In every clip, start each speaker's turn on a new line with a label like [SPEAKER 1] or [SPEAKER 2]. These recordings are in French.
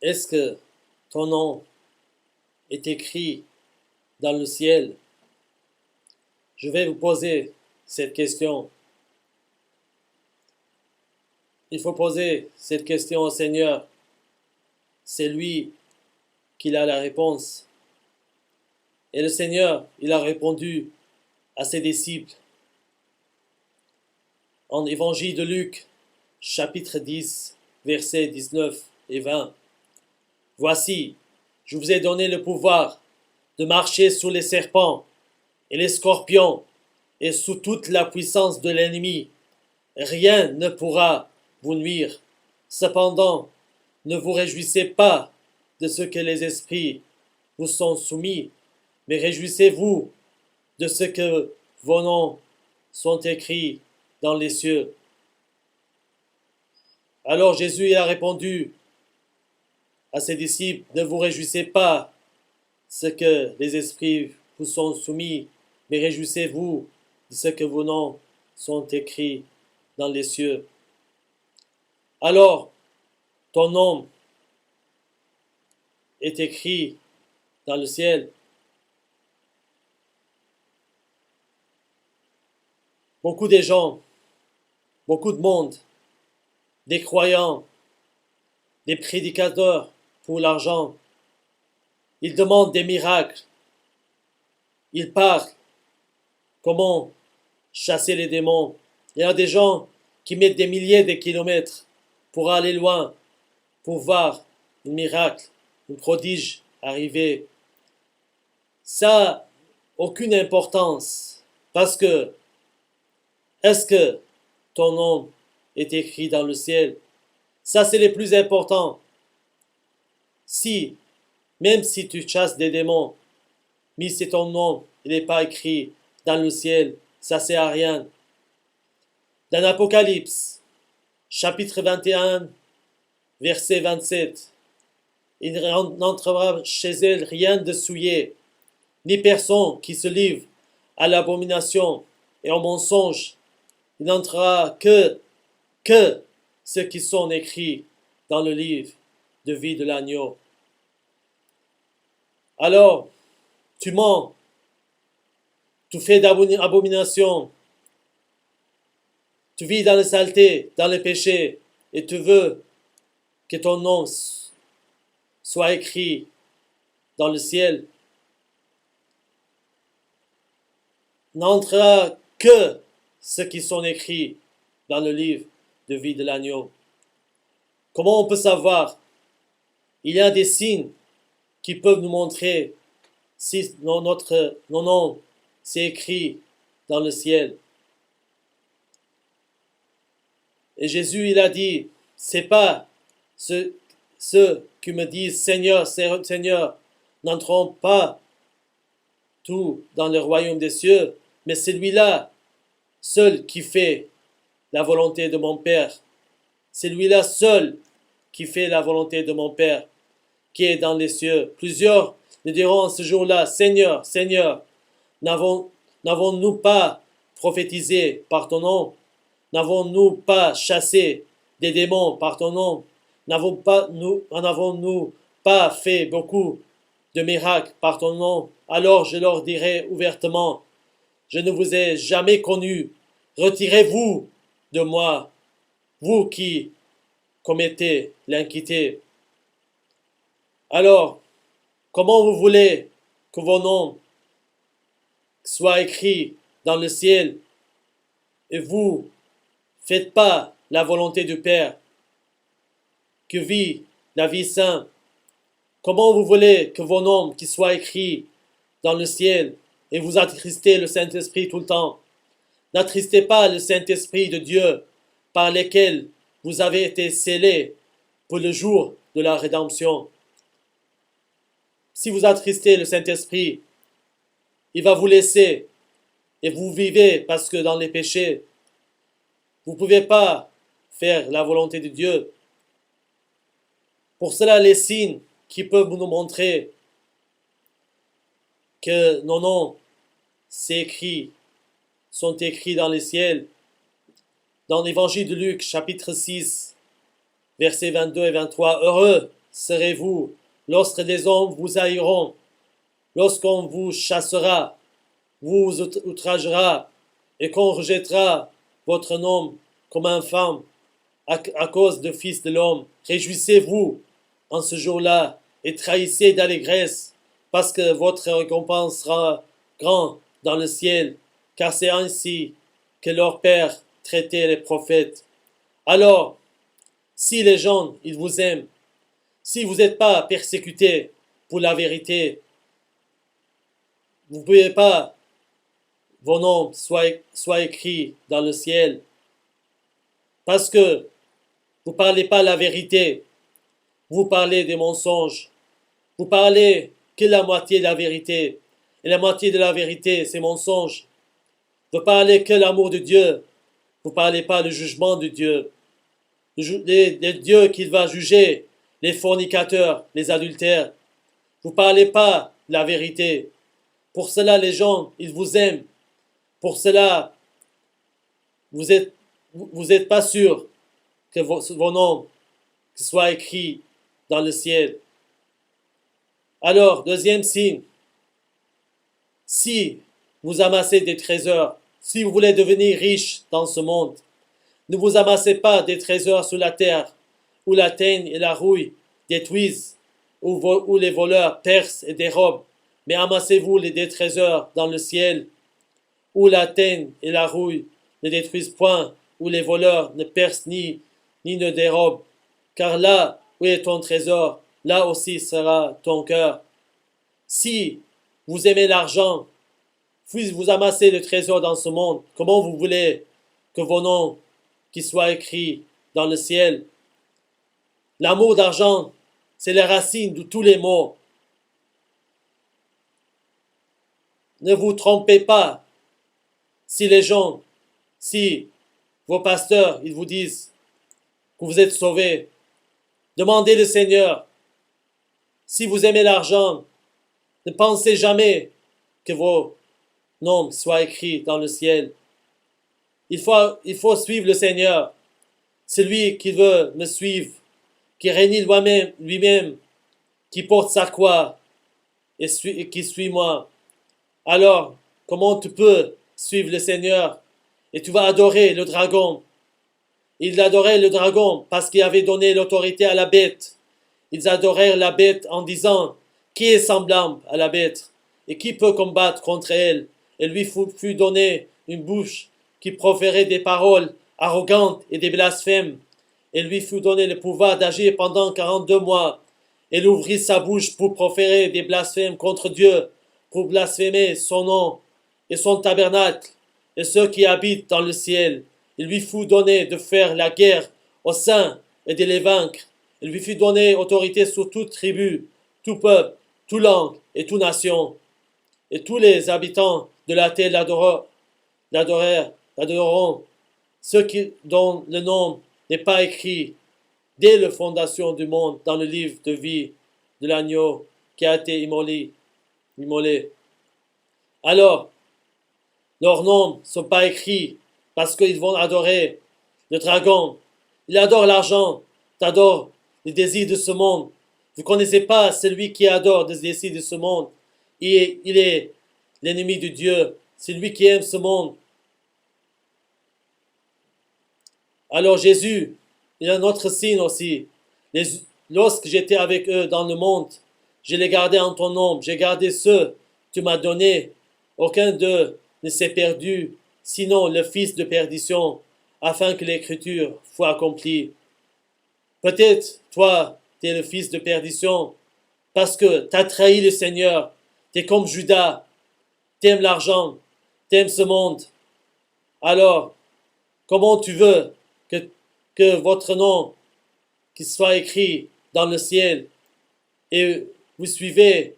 [SPEAKER 1] Est-ce que ton nom est écrit dans le ciel? Je vais vous poser cette question. Il faut poser cette question au Seigneur. C'est lui qui a la réponse. Et le Seigneur, il a répondu à ses disciples en Évangile de Luc, chapitre 10, versets 19 et 20. Voici, je vous ai donné le pouvoir de marcher sous les serpents et les scorpions et sous toute la puissance de l'ennemi. Rien ne pourra vous nuire. Cependant, ne vous réjouissez pas de ce que les esprits vous sont soumis, mais réjouissez-vous de ce que vos noms sont écrits dans les cieux. Alors Jésus a répondu à ses disciples, ne vous réjouissez pas ce que les esprits vous sont soumis, mais réjouissez-vous de ce que vos noms sont écrits dans les cieux. Alors, ton nom est écrit dans le ciel. Beaucoup de gens, beaucoup de monde, des croyants, des prédicateurs pour l'argent, ils demandent des miracles. Ils parlent comment chasser les démons. Il y a des gens qui mettent des milliers de kilomètres pour aller loin, pour voir un miracle, un prodige arriver. Ça n'a aucune importance parce que est-ce que ton nom est écrit dans le ciel? Ça, c'est le plus important. Si, même si tu chasses des démons, mais si ton nom n'est pas écrit dans le ciel, ça ne sert à rien. Dans l'Apocalypse, chapitre 21, verset 27, il n'entrera chez elle rien de souillé, ni personne qui se livre à l'abomination et au mensonge. Il n'entrera que ceux qui sont écrits dans le livre de vie de l'agneau. Alors, tu mens, tu fais d'abomination, tu vis dans la saleté, dans le péché, et tu veux que ton nom soit écrit dans le ciel. N'entrera que ceux qui sont écrits dans le livre de vie de l'agneau. Comment on peut savoir? Il y a des signes qui peuvent nous montrer si nos noms c'est écrit dans le ciel. Et Jésus, il a dit, c'est pas ceux qui me disent Seigneur, Seigneur, n'entrons pas tout dans le royaume des cieux, mais celui-là seul qui fait la volonté de mon Père. Celui-là seul qui fait la volonté de mon Père, qui est dans les cieux. Plusieurs le diront ce jour-là, Seigneur, Seigneur, n'avons-nous pas prophétisé par ton nom? N'avons-nous pas chassé des démons par ton nom? N'avons-nous pas fait beaucoup de miracles par ton nom? Alors je leur dirai ouvertement, je ne vous ai jamais connu. Retirez-vous de moi, vous qui commettez l'iniquité. Alors, comment vous voulez que vos noms soient écrits dans le ciel et vous faites pas la volonté du Père qui vit la vie sainte? Comment vous voulez que vos noms qui soient écrits dans le ciel et vous attristez le Saint-Esprit tout le temps? N'attristez pas le Saint-Esprit de Dieu par lequel vous avez été scellés pour le jour de la rédemption. Si vous attristez le Saint-Esprit, il va vous laisser et vous vivez parce que dans les péchés, vous ne pouvez pas faire la volonté de Dieu. Pour cela, les signes qui peuvent nous montrer que nos noms sont écrits dans les ciels. Dans l'évangile de Luc, chapitre 6, versets 22 et 23, heureux serez-vous lorsque les hommes vous haïront, lorsqu'on vous chassera, vous outragera et qu'on rejettera votre nom comme infâme à cause du Fils de l'homme. Réjouissez-vous en ce jour-là et trahissez d'allégresse, parce que votre récompense sera grande dans le ciel, car c'est ainsi que leur Père traitait les prophètes. Alors, si les gens, ils vous aiment, si vous n'êtes pas persécutés pour la vérité, vous ne pouvez pas, vos noms soient écrits dans le ciel, parce que vous ne parlez pas la vérité, vous parlez des mensonges, vous parlez que la moitié de la vérité, et la moitié de la vérité, c'est mensonge. Vous parlez que l'amour de Dieu, vous ne parlez pas le jugement de Dieu. Le Dieu qui va juger les fornicateurs, les adultères. Vous ne parlez pas la vérité. Pour cela, les gens, ils vous aiment. Pour cela, vous êtes pas sûr que vos noms soient écrits dans le ciel. Alors, deuxième signe, si vous amassez des trésors, si vous voulez devenir riche dans ce monde, ne vous amassez pas des trésors sur la terre, où la teigne et la rouille détruisent, où les voleurs percent et dérobent, mais amassez-vous des trésors dans le ciel, où la teigne et la rouille ne détruisent point, où les voleurs ne percent ni ne dérobent. Car là où est ton trésor, là aussi sera ton cœur. Si vous aimez l'argent, puis vous amassez le trésor dans ce monde, comment vous voulez que vos noms qui soient écrits dans le ciel? L'amour d'argent, c'est la racine de tous les maux. Ne vous trompez pas. Si les gens, si vos pasteurs, ils vous disent que vous êtes sauvés, demandez le Seigneur. Si vous aimez l'argent, ne pensez jamais que vos noms soient écrits dans le ciel. Il faut suivre le Seigneur. Celui qui veut me suivre, qui renie lui-même, qui porte sa croix et qui suit moi. Alors, comment tu peux suivre le Seigneur et tu vas adorer le dragon? Ils adoraient le dragon parce qu'il avait donné l'autorité à la bête. Ils adorèrent la bête en disant, qui est semblable à la bête et qui peut combattre contre elle? Et lui fut donné une bouche qui proférait des paroles arrogantes et des blasphèmes. Et lui fut donné le pouvoir d'agir pendant 42 mois. Elle ouvrit sa bouche pour proférer des blasphèmes contre Dieu, pour blasphémer son nom et son tabernacle et ceux qui habitent dans le ciel. Il lui fut donné de faire la guerre aux saints et de les vaincre. Il lui fut donné autorité sur toute tribu, tout peuple, toute langue et toute nation. Et tous les habitants de la terre l'adoreront, ceux dont le nom n'est pas écrit dès la fondation du monde dans le livre de vie de l'agneau qui a été immolé. Alors, leurs noms ne sont pas écrits parce qu'ils vont adorer le dragon. Ils adorent l'argent, t'adores les désirs de ce monde. Vous ne connaissez pas celui qui adore les désirs de ce monde. Il est l'ennemi de Dieu. C'est lui qui aime ce monde. Alors Jésus, il y a un autre signe aussi. Lorsque j'étais avec eux dans le monde, je les gardais en ton nom. J'ai gardé ceux que tu m'as donnés. Aucun d'eux ne s'est perdu, sinon le fils de perdition, afin que l'écriture soit accomplie. Peut-être, toi, tu es le fils de perdition, parce que tu as trahi le Seigneur. Tu es comme Judas. Tu aimes l'argent. Tu aimes ce monde. Alors, comment tu veux que votre nom qui soit écrit dans le ciel et vous suivez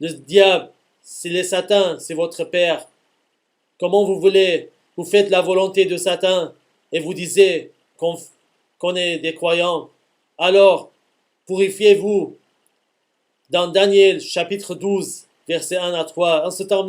[SPEAKER 1] le diable, c'est le Satan, c'est votre père. Comment vous voulez, vous faites la volonté de Satan et vous disiez qu'on est des croyants. Alors, purifiez-vous. Dans Daniel chapitre 12, versets 1 à 3, en ce temps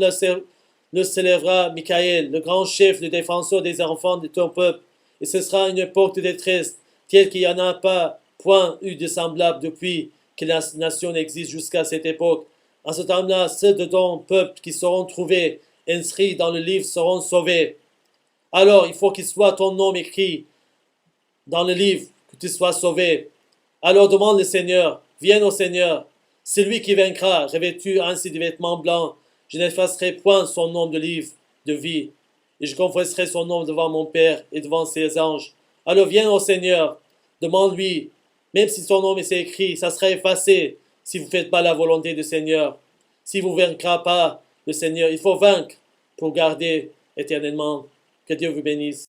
[SPEAKER 1] le s'élèvera Michael, le grand chef, le défenseur des enfants de ton peuple, et ce sera une époque de détresse, telle qu'il n'y en a pas point eu de semblable depuis que la nation existe jusqu'à cette époque. En ce temps-là, ceux de ton peuple qui seront trouvés, inscrits dans le livre, seront sauvés. Alors, il faut qu'il soit ton nom écrit dans le livre, que tu sois sauvé. Alors demande le Seigneur, viens au Seigneur. Celui qui vaincra, revêtu ainsi de vêtements blancs, je n'effacerai point son nom de livre de vie, et je confesserai son nom devant mon Père et devant ses anges. Alors viens au Seigneur, demande-lui, même si son nom est écrit, ça sera effacé si vous ne faites pas la volonté du Seigneur. Si vous ne vaincrez pas le Seigneur, il faut vaincre pour garder éternellement. Que Dieu vous bénisse.